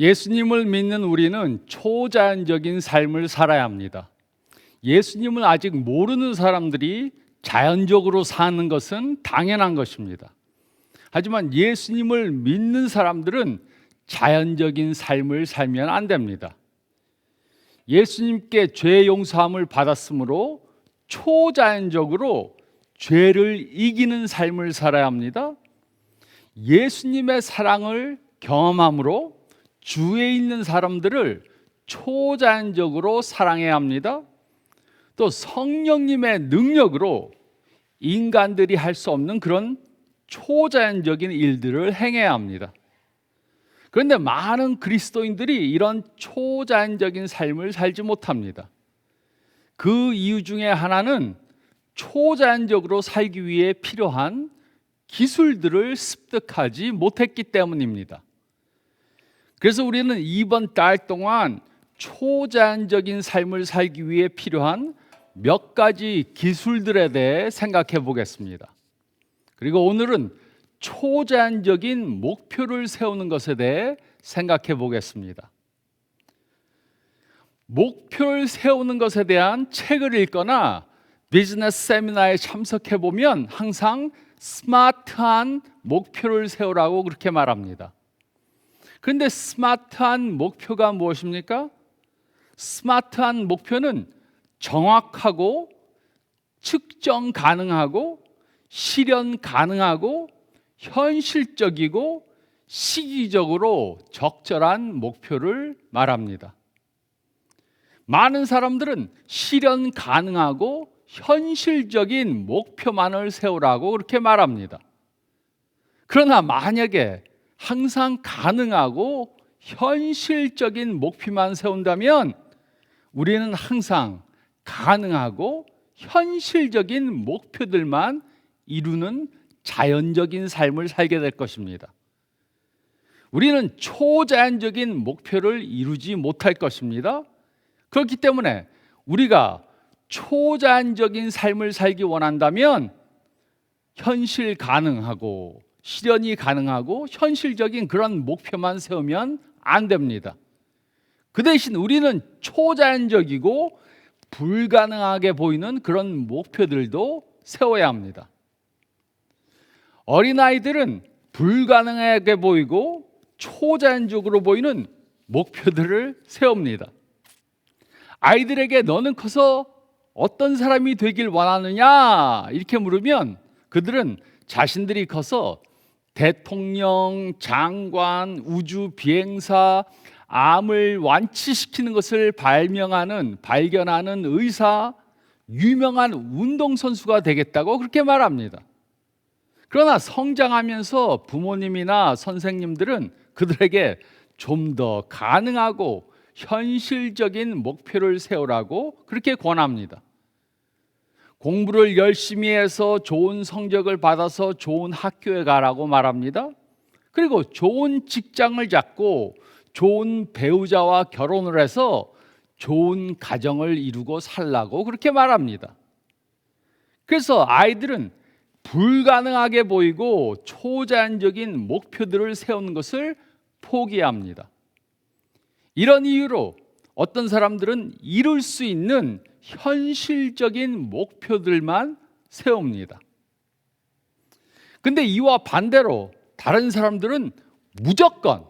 예수님을 믿는 우리는 초자연적인 삶을 살아야 합니다. 예수님을 아직 모르는 사람들이 자연적으로 사는 것은 당연한 것입니다. 하지만 예수님을 믿는 사람들은 자연적인 삶을 살면 안 됩니다. 예수님께 죄 용서함을 받았으므로 초자연적으로 죄를 이기는 삶을 살아야 합니다. 예수님의 사랑을 경험함으로 주위에 있는 사람들을 초자연적으로 사랑해야 합니다. 또 성령님의 능력으로 인간들이 할 수 없는 그런 초자연적인 일들을 행해야 합니다. 그런데 많은 그리스도인들이 이런 초자연적인 삶을 살지 못합니다. 그 이유 중에 하나는 초자연적으로 살기 위해 필요한 기술들을 습득하지 못했기 때문입니다. 그래서 우리는 이번 달 동안 초자연적인 삶을 살기 위해 필요한 몇 가지 기술들에 대해 생각해 보겠습니다. 그리고 오늘은 초자연적인 목표를 세우는 것에 대해 생각해 보겠습니다. 목표를 세우는 것에 대한 책을 읽거나 비즈니스 세미나에 참석해 보면 항상 스마트한 목표를 세우라고 그렇게 말합니다. 그런데 스마트한 목표가 무엇입니까? 스마트한 목표는 정확하고 측정 가능하고 실현 가능하고 현실적이고 시기적으로 적절한 목표를 말합니다. 많은 사람들은 실현 가능하고 현실적인 목표만을 세우라고 그렇게 말합니다. 그러나 만약에 항상 가능하고 현실적인 목표만 세운다면 우리는 항상 가능하고 현실적인 목표들만 이루는 자연적인 삶을 살게 될 것입니다. 우리는 초자연적인 목표를 이루지 못할 것입니다. 그렇기 때문에 우리가 초자연적인 삶을 살기 원한다면 현실 가능하고 실현이 가능하고 현실적인 그런 목표만 세우면 안 됩니다. 그 대신 우리는 초자연적이고 불가능하게 보이는 그런 목표들도 세워야 합니다. 어린아이들은 불가능하게 보이고 초자연적으로 보이는 목표들을 세웁니다. 아이들에게 너는 커서 어떤 사람이 되길 원하느냐 이렇게 물으면 그들은 자신들이 커서 대통령, 장관, 우주 비행사, 암을 완치시키는 것을 발견하는 의사, 유명한 운동선수가 되겠다고 그렇게 말합니다. 그러나 성장하면서 부모님이나 선생님들은 그들에게 좀 더 가능하고 현실적인 목표를 세우라고 그렇게 권합니다. 공부를 열심히 해서 좋은 성적을 받아서 좋은 학교에 가라고 말합니다. 그리고 좋은 직장을 잡고 좋은 배우자와 결혼을 해서 좋은 가정을 이루고 살라고 그렇게 말합니다. 그래서 아이들은 불가능하게 보이고 초자연적인 목표들을 세우는 것을 포기합니다. 이런 이유로 어떤 사람들은 이룰 수 있는 현실적인 목표들만 세웁니다. 근데 이와 반대로 다른 사람들은 무조건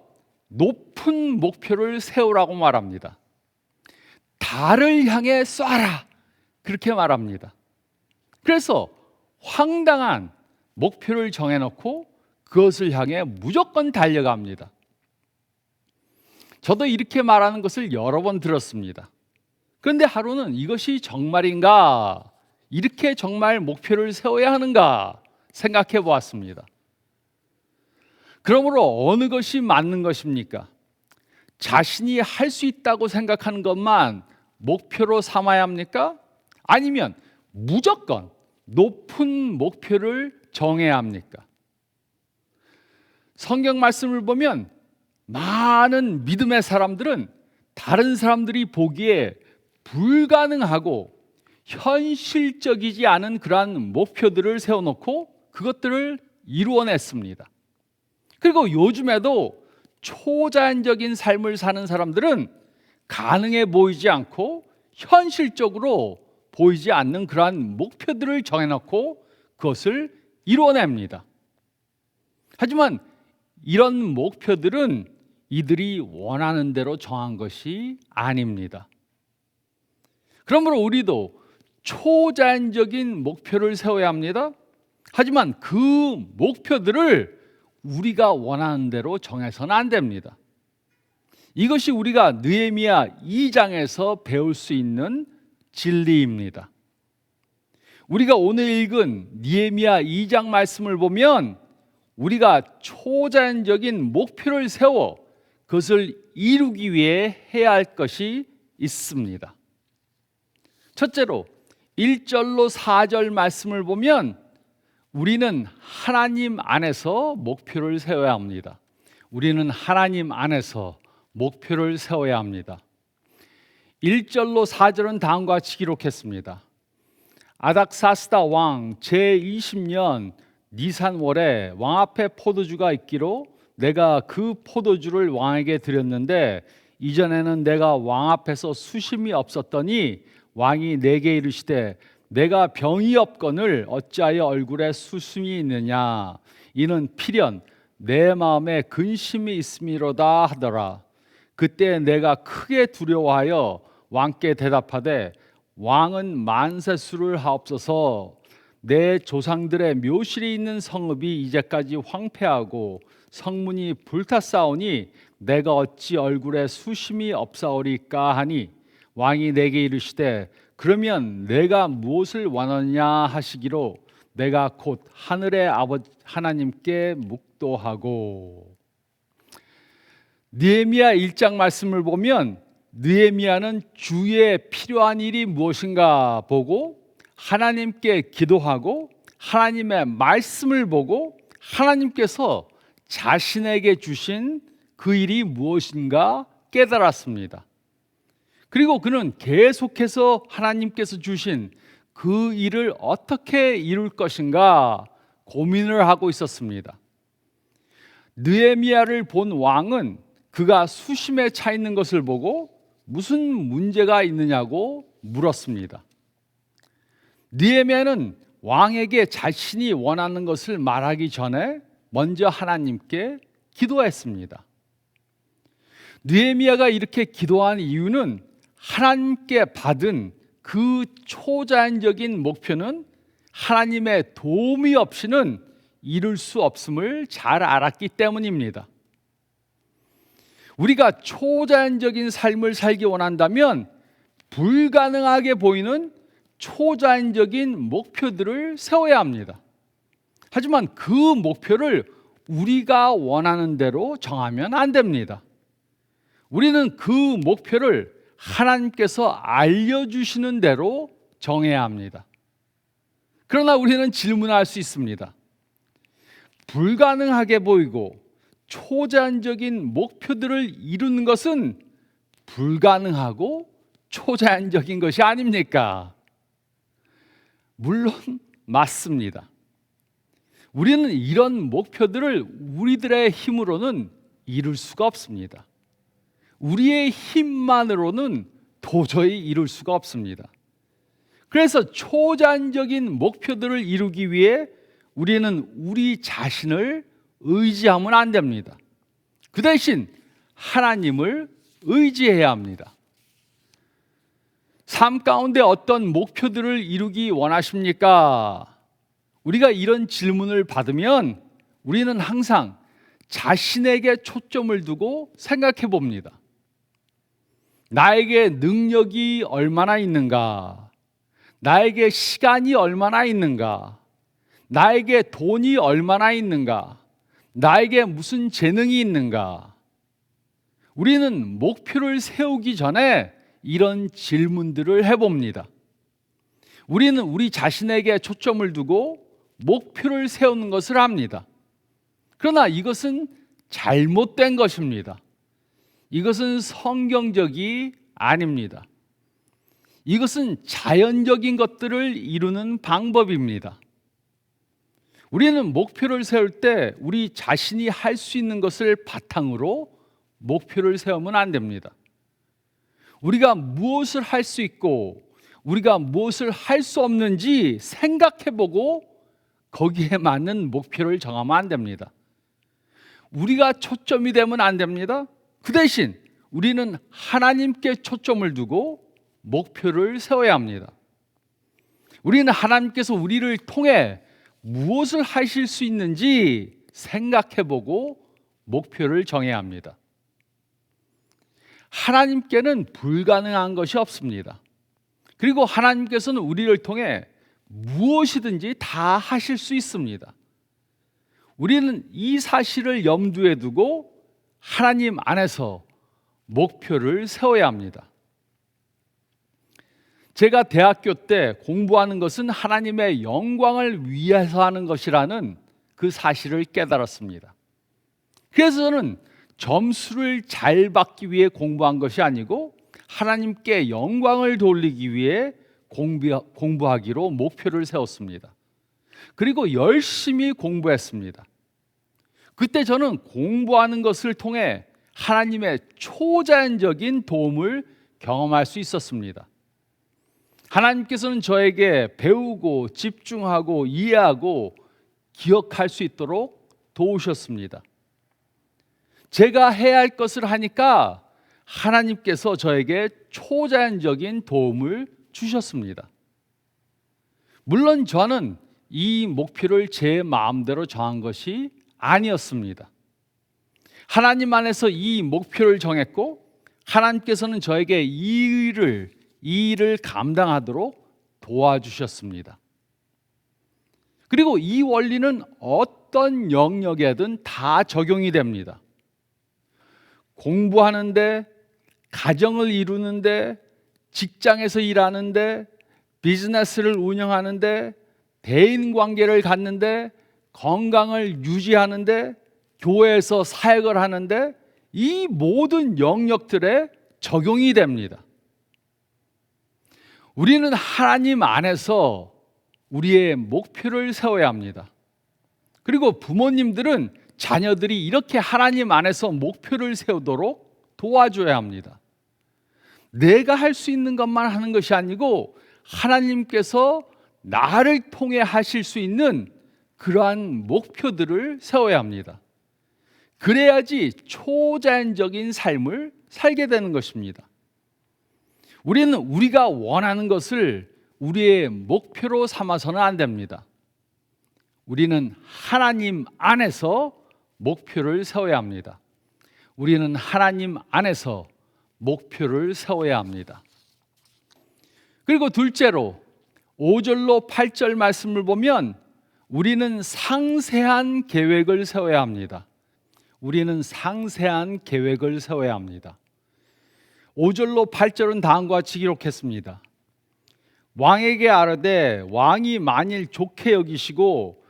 높은 목표를 세우라고 말합니다. 달을 향해 쏴라 그렇게 말합니다. 그래서 황당한 목표를 정해놓고 그것을 향해 무조건 달려갑니다. 저도 이렇게 말하는 것을 여러 번 들었습니다. 그런데 하루는 이것이 정말인가? 이렇게 정말 목표를 세워야 하는가? 생각해 보았습니다. 그러므로 어느 것이 맞는 것입니까? 자신이 할 수 있다고 생각하는 것만 목표로 삼아야 합니까? 아니면 무조건 높은 목표를 정해야 합니까? 성경 말씀을 보면 많은 믿음의 사람들은 다른 사람들이 보기에 불가능하고 현실적이지 않은 그러한 목표들을 세워놓고 그것들을 이루어냈습니다. 그리고 요즘에도 초자연적인 삶을 사는 사람들은 가능해 보이지 않고 현실적으로 보이지 않는 그러한 목표들을 정해놓고 그것을 이루어냅니다. 하지만 이런 목표들은 이들이 원하는 대로 정한 것이 아닙니다. 그러므로 우리도 초자연적인 목표를 세워야 합니다. 하지만 그 목표들을 우리가 원하는 대로 정해서는 안 됩니다. 이것이 우리가 느헤미야 2장에서 배울 수 있는 진리입니다. 우리가 오늘 읽은 느헤미야 2장 말씀을 보면 우리가 초자연적인 목표를 세워 그것을 이루기 위해 해야 할 것이 있습니다. 첫째로 1절로 4절 말씀을 보면 우리는 하나님 안에서 목표를 세워야 합니다. 우리는 하나님 안에서 목표를 세워야 합니다. 1절로 4절은 다음과 같이 기록했습니다. 아닥사스다 왕 제20년 니산월에 왕 앞에 포도주가 있기로 내가 그 포도주를 왕에게 드렸는데 이전에는 내가 왕 앞에서 수심이 없었더니 왕이 내게 이르시되 내가 병이 없거늘 어찌하여 얼굴에 수심이 있느냐 이는 필연 내 마음에 근심이 있음이로다 하더라. 그때 내가 크게 두려워하여 왕께 대답하되 왕은 만세수를 하옵소서. 내 조상들의 묘실이 있는 성읍이 이제까지 황폐하고 성문이 불탔사오니 내가 어찌 얼굴에 수심이 없사오리까 하니 왕이 내게 이르시되 그러면 내가 무엇을 원하느냐 하시기로 내가 곧 하늘의 아버지 하나님께 묵도하고. 느헤미야 1장 말씀을 보면 느헤미야는 주의 필요한 일이 무엇인가 보고 하나님께 기도하고 하나님의 말씀을 보고 하나님께서 자신에게 주신 그 일이 무엇인가 깨달았습니다. 그리고 그는 계속해서 하나님께서 주신 그 일을 어떻게 이룰 것인가 고민을 하고 있었습니다. 느헤미야를 본 왕은 그가 수심에 차 있는 것을 보고 무슨 문제가 있느냐고 물었습니다. 느헤미야는 왕에게 자신이 원하는 것을 말하기 전에 먼저 하나님께 기도했습니다. 느헤미야가 이렇게 기도한 이유는 하나님께 받은 그 초자연적인 목표는 하나님의 도움이 없이는 이룰 수 없음을 잘 알았기 때문입니다. 우리가 초자연적인 삶을 살기 원한다면 불가능하게 보이는 초자연적인 목표들을 세워야 합니다. 하지만 그 목표를 우리가 원하는 대로 정하면 안 됩니다. 우리는 그 목표를 하나님께서 알려주시는 대로 정해야 합니다. 그러나 우리는 질문할 수 있습니다. 불가능하게 보이고 초자연적인 목표들을 이루는 것은 불가능하고 초자연적인 것이 아닙니까? 물론 맞습니다. 우리는 이런 목표들을 우리들의 힘으로는 이룰 수가 없습니다. 우리의 힘만으로는 도저히 이룰 수가 없습니다. 그래서 초자연적인 목표들을 이루기 위해 우리는 우리 자신을 의지하면 안 됩니다. 그 대신 하나님을 의지해야 합니다. 삶 가운데 어떤 목표들을 이루기 원하십니까? 우리가 이런 질문을 받으면 우리는 항상 자신에게 초점을 두고 생각해 봅니다. 나에게 능력이 얼마나 있는가? 나에게 시간이 얼마나 있는가? 나에게 돈이 얼마나 있는가? 나에게 무슨 재능이 있는가? 우리는 목표를 세우기 전에 이런 질문들을 해봅니다. 우리는 우리 자신에게 초점을 두고 목표를 세우는 것을 합니다. 그러나 이것은 잘못된 것입니다. 이것은 성경적이 아닙니다. 이것은 자연적인 것들을 이루는 방법입니다. 우리는 목표를 세울 때 우리 자신이 할 수 있는 것을 바탕으로 목표를 세우면 안 됩니다. 우리가 무엇을 할 수 있고 우리가 무엇을 할 수 없는지 생각해보고 거기에 맞는 목표를 정하면 안 됩니다. 우리가 초점이 되면 안 됩니다. 그 대신 우리는 하나님께 초점을 두고 목표를 세워야 합니다. 우리는 하나님께서 우리를 통해 무엇을 하실 수 있는지 생각해보고 목표를 정해야 합니다. 하나님께는 불가능한 것이 없습니다. 그리고 하나님께서는 우리를 통해 무엇이든지 다 하실 수 있습니다. 우리는 이 사실을 염두에 두고 하나님 안에서 목표를 세워야 합니다. 제가 대학교 때 공부하는 것은 하나님의 영광을 위해서 하는 것이라는 그 사실을 깨달았습니다. 그래서 저는 점수를 잘 받기 위해 공부한 것이 아니고 하나님께 영광을 돌리기 위해 공부하기로 목표를 세웠습니다. 그리고 열심히 공부했습니다. 그때 저는 공부하는 것을 통해 하나님의 초자연적인 도움을 경험할 수 있었습니다. 하나님께서는 저에게 배우고 집중하고 이해하고 기억할 수 있도록 도우셨습니다. 제가 해야 할 것을 하니까 하나님께서 저에게 초자연적인 도움을 주셨습니다. 물론 저는 이 목표를 제 마음대로 정한 것이 아니었습니다. 하나님 안에서 이 목표를 정했고 하나님께서는 저에게 이 일을 감당하도록 도와주셨습니다. 그리고 이 원리는 어떤 영역에든 다 적용이 됩니다. 공부하는데, 가정을 이루는데, 직장에서 일하는데, 비즈니스를 운영하는데, 대인관계를 갖는데, 건강을 유지하는데, 교회에서 사역을 하는데 이 모든 영역들에 적용이 됩니다. 우리는 하나님 안에서 우리의 목표를 세워야 합니다. 그리고 부모님들은 자녀들이 이렇게 하나님 안에서 목표를 세우도록 도와줘야 합니다. 내가 할 수 있는 것만 하는 것이 아니고 하나님께서 나를 통해 하실 수 있는 그러한 목표들을 세워야 합니다. 그래야지 초자연적인 삶을 살게 되는 것입니다. 우리는 우리가 원하는 것을 우리의 목표로 삼아서는 안 됩니다. 우리는 하나님 안에서 목표를 세워야 합니다. 우리는 하나님 안에서 목표를 세워야 합니다. 그리고 둘째로 5절로 8절 말씀을 보면 우리는 상세한 계획을 세워야 합니다. 우리는 상세한 계획을 세워야 합니다. 5절로 8절은 다음과 같이 기록했습니다. 왕에게 아뢰되 왕이 만일 좋게 여기시고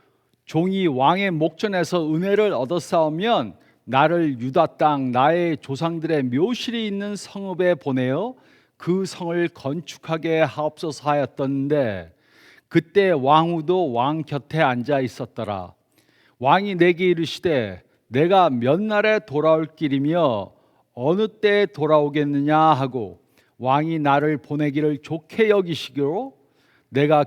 종이 왕의 목전에서 은혜를 얻었사오면 나를 유다 땅 나의 조상들의 묘실이 있는 성읍에 보내어 그 성을 건축하게 하옵소서 하였던데 그때 왕후도 왕 곁에 앉아 있었더라. 왕이 내게 이르시되 내가 몇 날에 돌아올 길이며 어느 때에 돌아오겠느냐 하고 왕이 나를 보내기를 좋게 여기시기로 내가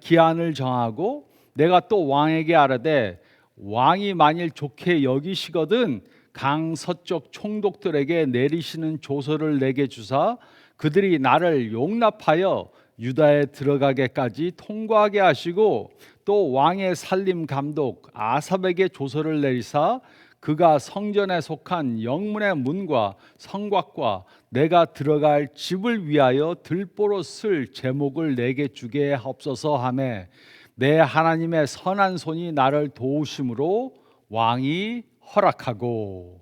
기한을 정하고 내가 또 왕에게 아뢰되 왕이 만일 좋게 여기시거든 강 서쪽 총독들에게 내리시는 조서를 내게 주사 그들이 나를 용납하여 유다에 들어가게까지 통과하게 하시고 또 왕의 살림 감독 아삽에게 조서를 내리사 그가 성전에 속한 영문의 문과 성곽과 내가 들어갈 집을 위하여 들보로 쓸 제목을 내게 주게 하옵소서 하매 내 하나님의 선한 손이 나를 도우심으로 왕이 허락하고.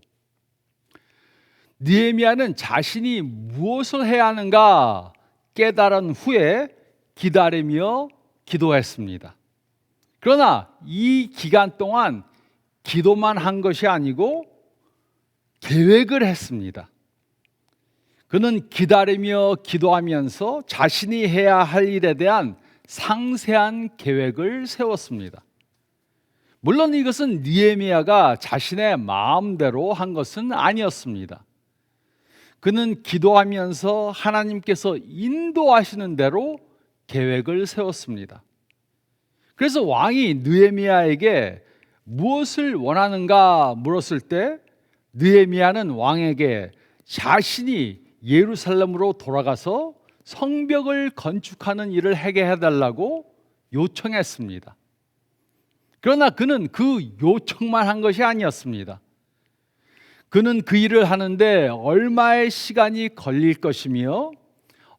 느헤미야는 자신이 무엇을 해야 하는가 깨달은 후에 기다리며 기도했습니다. 그러나 이 기간 동안 기도만 한 것이 아니고 계획을 했습니다. 그는 기다리며 기도하면서 자신이 해야 할 일에 대한 상세한 계획을 세웠습니다. 물론 이것은 느헤미야가 자신의 마음대로 한 것은 아니었습니다. 그는 기도하면서 하나님께서 인도하시는 대로 계획을 세웠습니다. 그래서 왕이 느헤미야에게 무엇을 원하는가 물었을 때 느헤미야는 왕에게 자신이 예루살렘으로 돌아가서 성벽을 건축하는 일을 하게 해달라고 요청했습니다. 그러나 그는 그 요청만 한 것이 아니었습니다. 그는 그 일을 하는데 얼마의 시간이 걸릴 것이며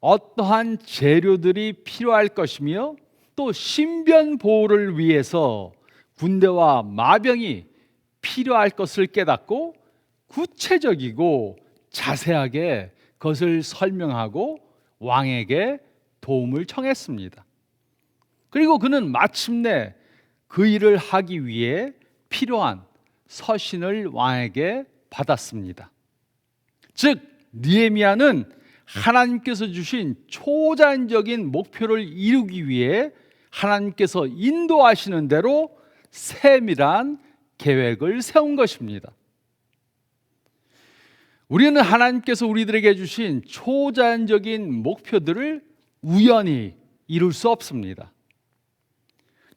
어떠한 재료들이 필요할 것이며 또 신변 보호를 위해서 군대와 마병이 필요할 것을 깨닫고 구체적이고 자세하게 그것을 설명하고 왕에게 도움을 청했습니다. 그리고 그는 마침내 그 일을 하기 위해 필요한 서신을 왕에게 받았습니다. 즉 느헤미야는 하나님께서 주신 초자연적인 목표를 이루기 위해 하나님께서 인도하시는 대로 세밀한 계획을 세운 것입니다. 우리는 하나님께서 우리들에게 주신 초자연적인 목표들을 우연히 이룰 수 없습니다.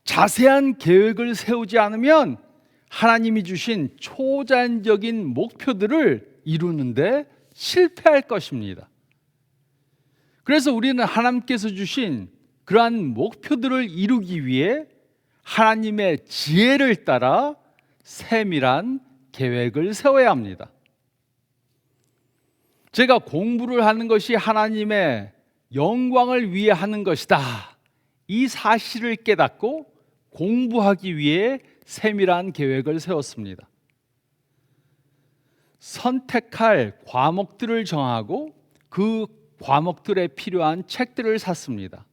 자세한 계획을 세우지 않으면 하나님이 주신 초자연적인 목표들을 이루는데 실패할 것입니다. 그래서 우리는 하나님께서 주신 그러한 목표들을 이루기 위해 하나님의 지혜를 따라 세밀한 계획을 세워야 합니다. 제가 공부를 하는 것이 하나님의 영광을 위해 하는 것이다, 이 사실을 깨닫고 공부하기 위해 세밀한 계획을 세웠습니다. 선택할 과목들을 정하고 그 과목들에 필요한 책들을 샀습니다.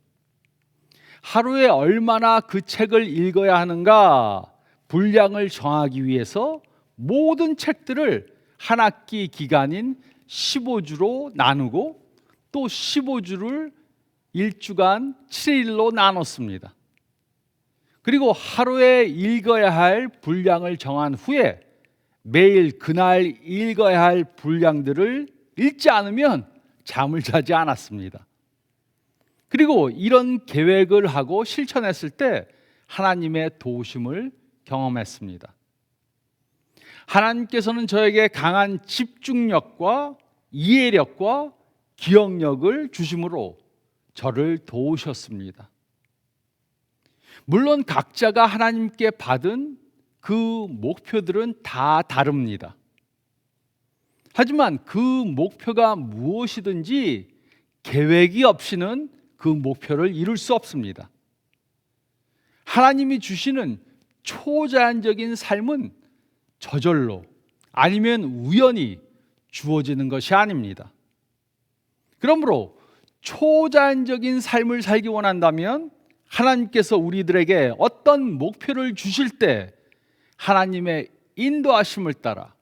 하루에 얼마나 그 책을 읽어야 하는가 분량을 정하기 위해서 모든 책들을 한 학기 기간인 15주로 나누고 또 15주를 1주간 7일로 나눴습니다. 그리고 하루에 읽어야 할 분량을 정한 후에 매일 그날 읽어야 할 분량들을 읽지 않으면 잠을 자지 않았습니다. 그리고 이런 계획을 하고 실천했을 때 하나님의 도우심을 경험했습니다. 하나님께서는 저에게 강한 집중력과 이해력과 기억력을 주심으로 저를 도우셨습니다. 물론 각자가 하나님께 받은 그 목표들은 다 다릅니다. 하지만 그 목표가 무엇이든지 계획이 없이는 그 목표를 이룰 수 없습니다. 하나님이 주시는 초자연적인 삶은 저절로 아니면 우연히 주어지는 것이 아닙니다. 그러므로 초자연적인 삶을 살기 원한다면 하나님께서 우리들에게 어떤 목표를 주실 때 하나님의 인도하심을 따라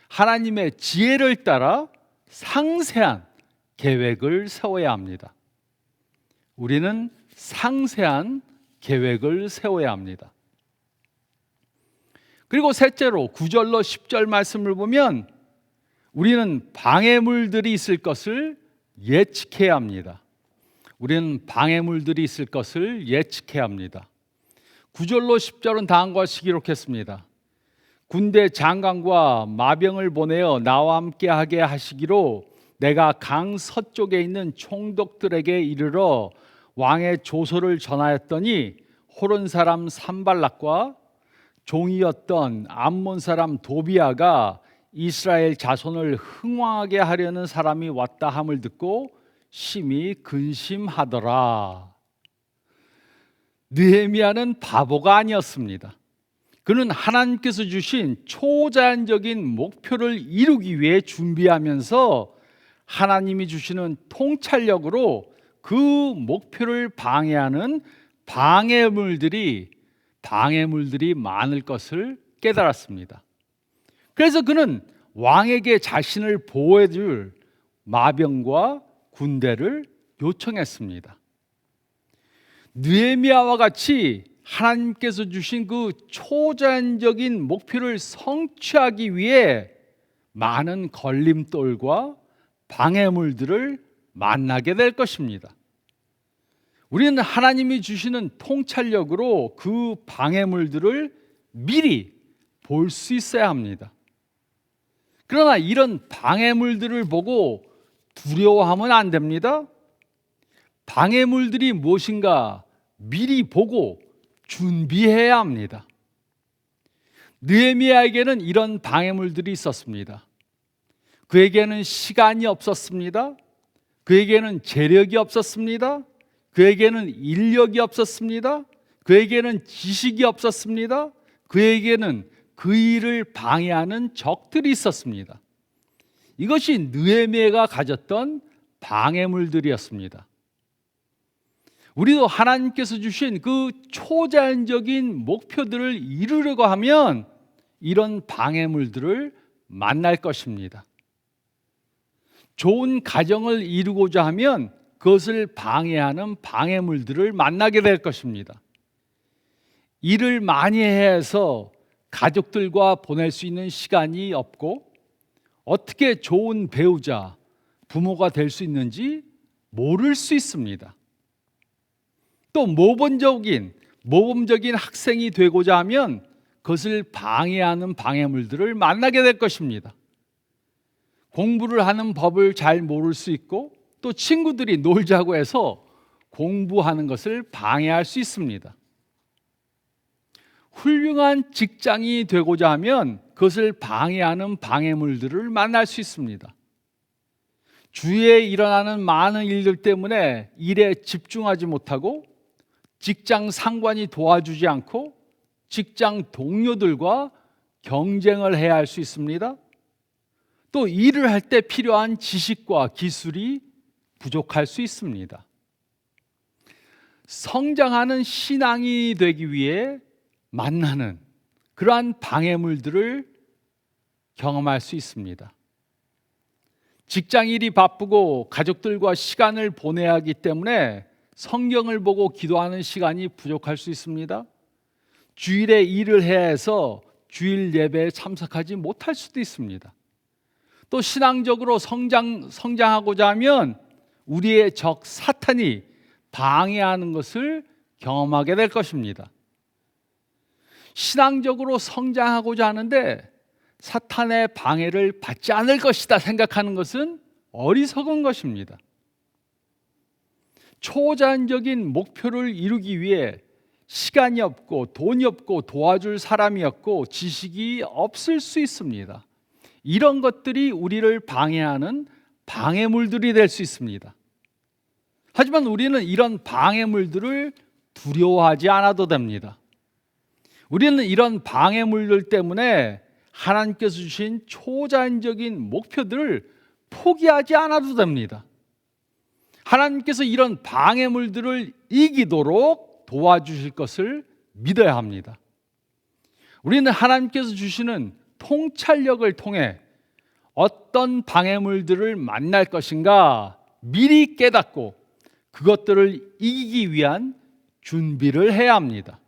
하나님의 지혜를 따라 상세한 계획을 세워야 합니다. 우리는 상세한 계획을 세워야 합니다. 그리고 셋째로 9절로 10절 말씀을 보면 우리는 방해물들이 있을 것을 예측해야 합니다. 우리는 방해물들이 있을 것을 예측해야 합니다. 9절로 10절은 다음과 같이 기록했습니다. 군대 장관과 마병을 보내어 나와 함께하게 하시기로 내가 강 서쪽에 있는 총독들에게 이르러 왕의 조서를 전하였더니 호론 사람 산발락과 종이었던 암몬 사람 도비아가 이스라엘 자손을 흥왕하게 하려는 사람이 왔다 함을 듣고 심히 근심하더라. 느헤미야는 바보가 아니었습니다. 그는 하나님께서 주신 초자연적인 목표를 이루기 위해 준비하면서 하나님이 주시는 통찰력으로 그 목표를 방해하는 방해물들이 많을 것을 깨달았습니다. 그래서 그는 왕에게 자신을 보호해 줄 마병과 군대를 요청했습니다. 느헤미야와 같이 하나님께서 주신 그 초자연적인 목표를 성취하기 위해 많은 걸림돌과 방해물들을 만나게 될 것입니다. 우리는 하나님이 주시는 통찰력으로 그 방해물들을 미리 볼 수 있어야 합니다. 그러나 이런 방해물들을 보고 두려워하면 안 됩니다. 방해물들이 무엇인가 미리 보고 준비해야 합니다. 느헤미야에게는 이런 방해물들이 있었습니다. 그에게는 시간이 없었습니다. 그에게는 재력이 없었습니다. 그에게는 인력이 없었습니다. 그에게는 지식이 없었습니다. 그에게는 그 일을 방해하는 적들이 있었습니다. 이것이 느헤미야가 가졌던 방해물들이었습니다. 우리도 하나님께서 주신 그 초자연적인 목표들을 이루려고 하면 이런 방해물들을 만날 것입니다. 좋은 가정을 이루고자 하면 그것을 방해하는 방해물들을 만나게 될 것입니다. 일을 많이 해서 가족들과 보낼 수 있는 시간이 없고 어떻게 좋은 배우자, 부모가 될 수 있는지 모를 수 있습니다. 또 모범적인 학생이 되고자 하면 그것을 방해하는 방해물들을 만나게 될 것입니다. 공부를 하는 법을 잘 모를 수 있고 또 친구들이 놀자고 해서 공부하는 것을 방해할 수 있습니다. 훌륭한 직장이 되고자 하면 그것을 방해하는 방해물들을 만날 수 있습니다. 주위에 일어나는 많은 일들 때문에 일에 집중하지 못하고 직장 상관이 도와주지 않고 직장 동료들과 경쟁을 해야 할 수 있습니다. 또 일을 할 때 필요한 지식과 기술이 부족할 수 있습니다. 성장하는 신앙이 되기 위해 만나는 그러한 방해물들을 경험할 수 있습니다. 직장일이 바쁘고 가족들과 시간을 보내야 하기 때문에 성경을 보고 기도하는 시간이 부족할 수 있습니다. 주일에 일을 해야 해서 주일 예배에 참석하지 못할 수도 있습니다. 또 신앙적으로 성장하고자 하면 우리의 적 사탄이 방해하는 것을 경험하게 될 것입니다. 신앙적으로 성장하고자 하는데 사탄의 방해를 받지 않을 것이다 생각하는 것은 어리석은 것입니다. 초자연적인 목표를 이루기 위해 시간이 없고 돈이 없고 도와줄 사람이 없고 지식이 없을 수 있습니다. 이런 것들이 우리를 방해하는 방해물들이 될 수 있습니다. 하지만 우리는 이런 방해물들을 두려워하지 않아도 됩니다. 우리는 이런 방해물들 때문에 하나님께서 주신 초자연적인 목표들을 포기하지 않아도 됩니다. 하나님께서 이런 방해물들을 이기도록 도와주실 것을 믿어야 합니다. 우리는 하나님께서 주시는 통찰력을 통해 어떤 방해물들을 만날 것인가 미리 깨닫고 그것들을 이기기 위한 준비를 해야 합니다.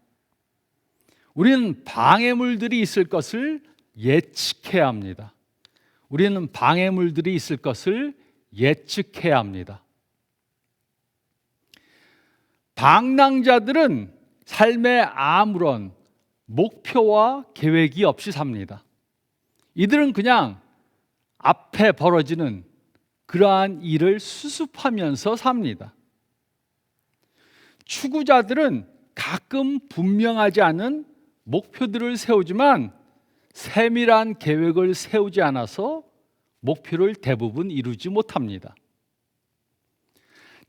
우리는 방해물들이 있을 것을 예측해야 합니다. 우리는 방해물들이 있을 것을 예측해야 합니다. 방랑자들은 삶에 아무런 목표와 계획이 없이 삽니다. 이들은 그냥 앞에 벌어지는 그러한 일을 수습하면서 삽니다. 추구자들은 가끔 분명하지 않은 목표들을 세우지만 세밀한 계획을 세우지 않아서 목표를 대부분 이루지 못합니다.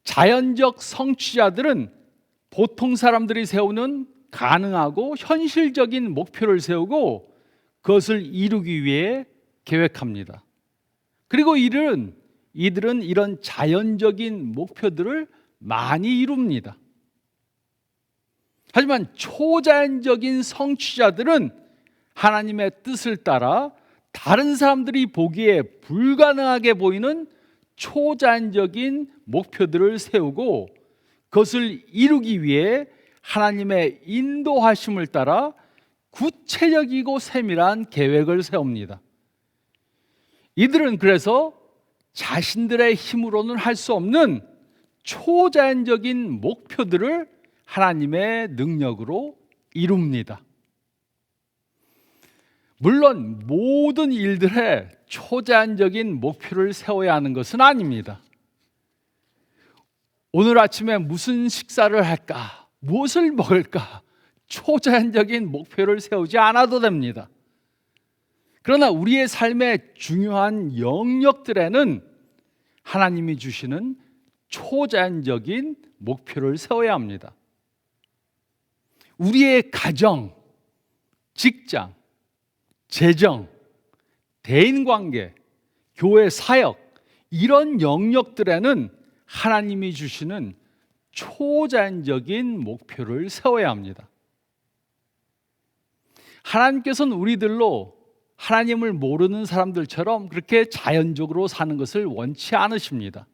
자연적 성취자들은 보통 사람들이 세우는 가능하고 현실적인 목표를 세우고 그것을 이루기 위해 계획합니다. 그리고 이들은 이런 자연적인 목표들을 많이 이룹니다. 하지만 초자연적인 성취자들은 하나님의 뜻을 따라 다른 사람들이 보기에 불가능하게 보이는 초자연적인 목표들을 세우고 그것을 이루기 위해 하나님의 인도하심을 따라 구체적이고 세밀한 계획을 세웁니다. 이들은 그래서 자신들의 힘으로는 할 수 없는 초자연적인 목표들을 하나님의 능력으로 이룹니다. 물론 모든 일들에 초자연적인 목표를 세워야 하는 것은 아닙니다. 오늘 아침에 무슨 식사를 할까? 무엇을 먹을까? 초자연적인 목표를 세우지 않아도 됩니다. 그러나 우리의 삶의 중요한 영역들에는 하나님이 주시는 초자연적인 목표를 세워야 합니다. 우리의 가정, 직장, 재정, 대인관계, 교회 사역, 이런 영역들에는 하나님이 주시는 초자연적인 목표를 세워야 합니다. 하나님께서는 우리들로 하나님을 모르는 사람들처럼 그렇게 자연적으로 사는 것을 원치 않으십니다.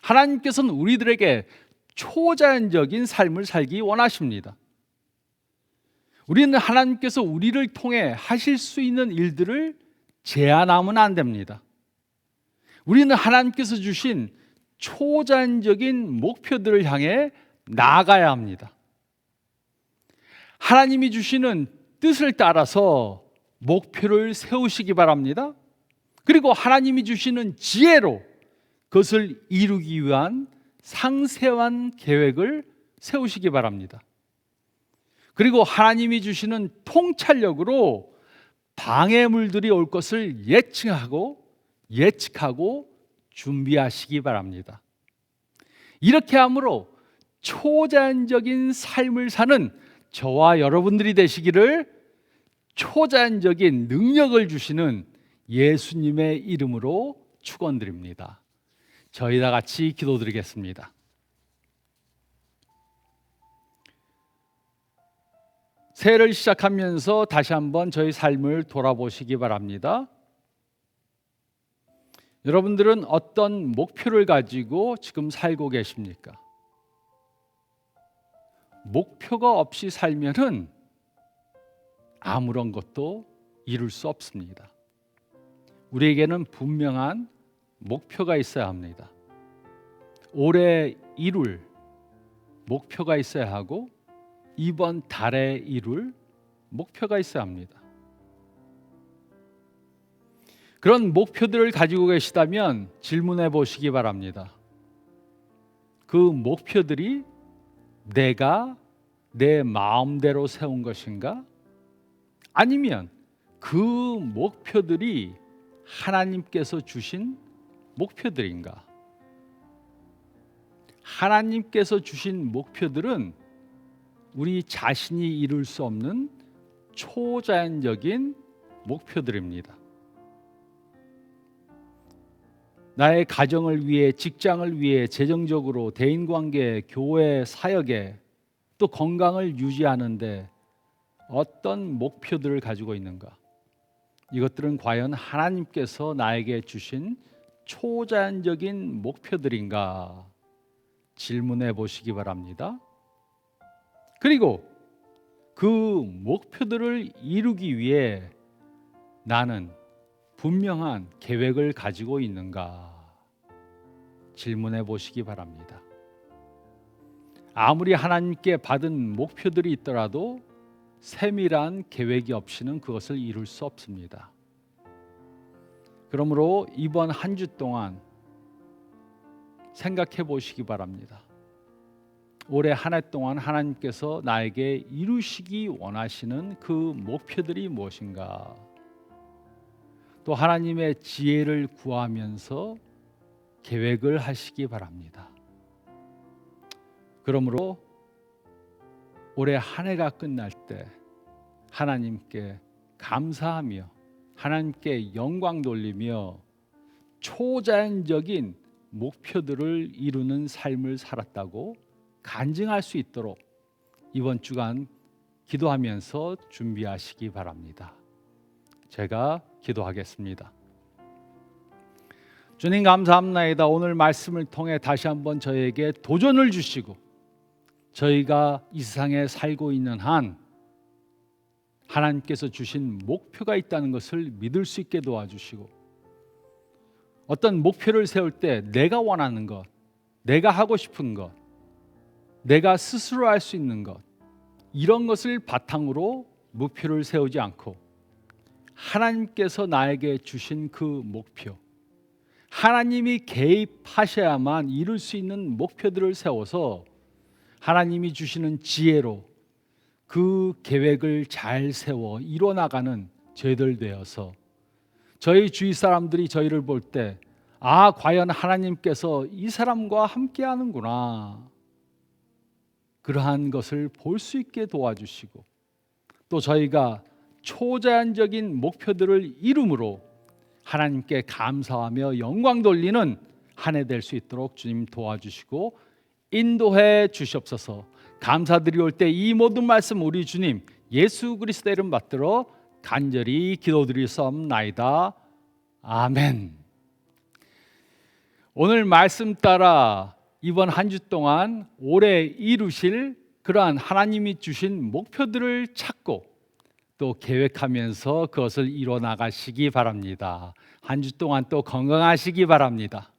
하나님께서는 우리들에게 초자연적인 삶을 살기 원하십니다. 우리는 하나님께서 우리를 통해 하실 수 있는 일들을 제한하면 안 됩니다. 우리는 하나님께서 주신 초자연적인 목표들을 향해 나아가야 합니다. 하나님이 주시는 뜻을 따라서 목표를 세우시기 바랍니다. 그리고 하나님이 주시는 지혜로 그것을 이루기 위한 상세한 계획을 세우시기 바랍니다. 그리고 하나님이 주시는 통찰력으로 방해물들이 올 것을 예측하고 준비하시기 바랍니다. 이렇게 함으로 초자연적인 삶을 사는 저와 여러분들이 되시기를 초자연적인 능력을 주시는 예수님의 이름으로 축원드립니다. 저희 다 같이 기도드리겠습니다. 새해를 시작하면서 다시 한번 저희 삶을 돌아보시기 바랍니다. 여러분들은 어떤 목표를 가지고 지금 살고 계십니까? 목표가 없이 살면은 아무런 것도 이룰 수 없습니다. 우리에게는 분명한 목표가 있어야 합니다. 올해 이룰 목표가 있어야 하고 이번 달에 이룰 목표가 있어야 합니다. 그런 목표들을 가지고 계시다면 질문해 보시기 바랍니다. 그 목표들이 내가 내 마음대로 세운 것인가? 아니면 그 목표들이 하나님께서 주신 목표들인가? 하나님께서 주신 목표들은 우리 자신이 이룰 수 없는 초자연적인 목표들입니다. 나의 가정을 위해, 직장을 위해, 재정적으로, 대인관계, 교회, 사역에, 또 건강을 유지하는데 어떤 목표들을 가지고 있는가? 이것들은 과연 하나님께서 나에게 주신 초자연적인 목표들인가? 질문해 보시기 바랍니다. 그리고 그 목표들을 이루기 위해 나는 분명한 계획을 가지고 있는가? 질문해 보시기 바랍니다. 아무리 하나님께 받은 목표들이 있더라도 세밀한 계획이 없이는 그것을 이룰 수 없습니다. 그러므로 이번 한 주 동안 생각해 보시기 바랍니다. 올해 한 해 동안 하나님께서 나에게 이루시기 원하시는 그 목표들이 무엇인가? 또 하나님의 지혜를 구하면서 계획을 하시기 바랍니다. 그러므로 올해 한 해가 끝날 때 하나님께 감사하며 하나님께 영광 돌리며 초자연적인 목표들을 이루는 삶을 살았다고 간증할 수 있도록 이번 주간 기도하면서 준비하시기 바랍니다. 제가 기도하겠습니다. 주님 감사합니다. 오늘 말씀을 통해 다시 한번 저에게 도전을 주시고 저희가 이 세상에 살고 있는 한 하나님께서 주신 목표가 있다는 것을 믿을 수 있게 도와주시고, 어떤 목표를 세울 때 내가 원하는 것, 내가 하고 싶은 것, 내가 스스로 할 수 있는 것, 이런 것을 바탕으로 목표를 세우지 않고 하나님께서 나에게 주신 그 목표, 하나님이 개입하셔야만 이룰 수 있는 목표들을 세워서 하나님이 주시는 지혜로 그 계획을 잘 세워 이뤄나가는 저희들 되어서 저희 주위 사람들이 저희를 볼 때 과연 하나님께서 이 사람과 함께 하는구나, 그러한 것을 볼 수 있게 도와주시고, 또 저희가 초자연적인 목표들을 이룸으로 하나님께 감사하며 영광 돌리는 한 해 될 수 있도록 주님 도와주시고 인도해 주시옵소서. 감사드리올 때 이 모든 말씀 우리 주님 예수 그리스도의 이름 받들어 간절히 기도드리옵나이다. 아멘. 오늘 말씀 따라 이번 한 주 동안 올해 이루실 그러한 하나님이 주신 목표들을 찾고 또 계획하면서 그것을 이뤄 나가시기 바랍니다. 한 주 동안 또 건강하시기 바랍니다.